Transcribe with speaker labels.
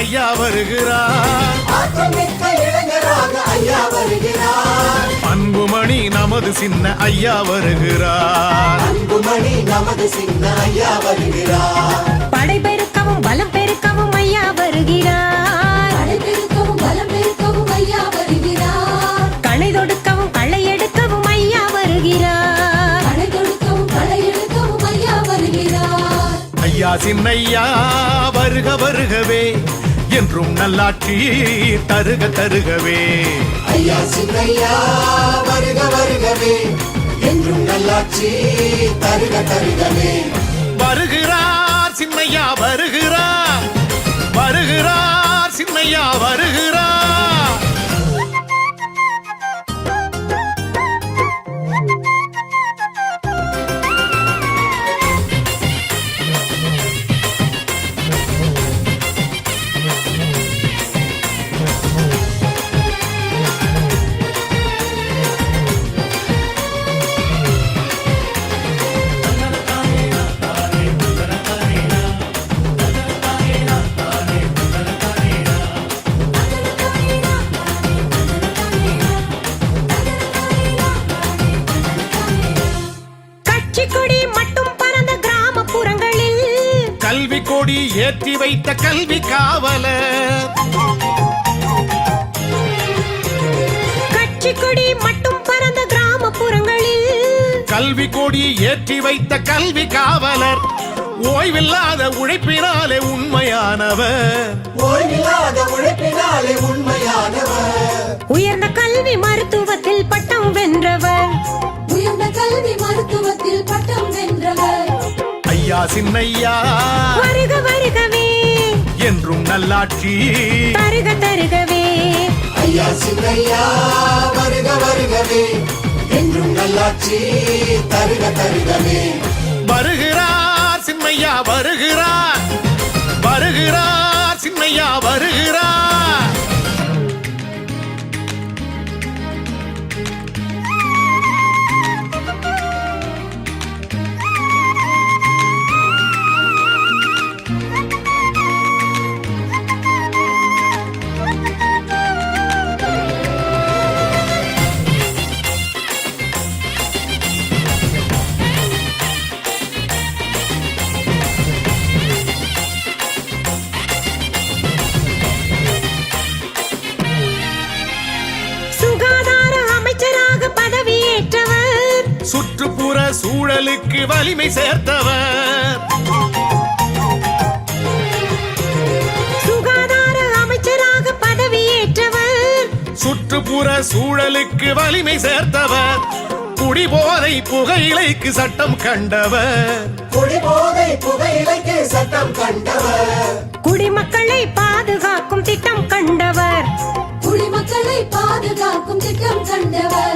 Speaker 1: ஐயா வருகிறார். அன்புமணி நமது சின்ன ஐயா வருகிறார்.
Speaker 2: படை பெருக்கவும் பலம் பெருக்கவும் ஐயா வருகிறார். களை தொடுக்கவும் களை எடுக்கவும் ஐயா வருகிறார்.
Speaker 1: ஐயா சின்னையா வருக வருகவே, என்றும் நல்லாட்சி தருக தருகவே.
Speaker 3: ஐயா சின்னையா வருக வருகவே, என்றும் நல்லாட்சி தருக தருகவே.
Speaker 1: வருகிறார் சின்னையா வருகிறார், வருகிறார் சின்னையா வருகிறார். கல்வி கொடி ஏற்றி வைத்த கல்வி காவலர்,
Speaker 2: கட்சி கொடி மட்டும் பறந்த கிராமப்புறங்களில்
Speaker 1: கல்வி கொடி ஏற்றி வைத்த கல்வி காவலர். ஓய்வில்லாத உழைப்பினாலே உண்மையானவர்,
Speaker 3: ஓய்வில்லாத உழைப்பினாலே உண்மையானவர்.
Speaker 2: உயர்ந்த கல்வி மருத்துவத்தில் பட்டம் வென்றவர்,
Speaker 4: உயர்ந்த கல்வி மருத்துவத்தில் பட்டம் வென்றவர்.
Speaker 1: ஐயா சின்னையா
Speaker 2: வருக வருகவே,
Speaker 1: என்றும் நல்லாட்சி
Speaker 2: தருக தருகவே.
Speaker 3: ஐயா சின்னையா வருக வருகவே, என்றும் நல்லாட்சி தருக தருகவே.
Speaker 1: வருகிறார் சின்னையா வருகிறார், வருகிறார் சின்னையா வருகிறார். சுற்றுப்புற சூழலுக்கு வலிமை சேர்த்தவர்,
Speaker 2: சுகாதார அமைச்சராக பதவியேற்றவர்,
Speaker 1: சுற்றுப்புற சூழலுக்கு வலிமை சேர்த்தவர். குடிபோதை புகையிலைக்கு சட்டம் கண்டவர்,
Speaker 3: குடிபோதை புகையிலைக்கு சட்டம் கண்டவர்.
Speaker 2: குடிமக்களை பாதுகாக்கும் திட்டம் கண்டவர்,
Speaker 4: குடிமக்களை பாதுகாக்கும் திட்டம் கண்டவர்.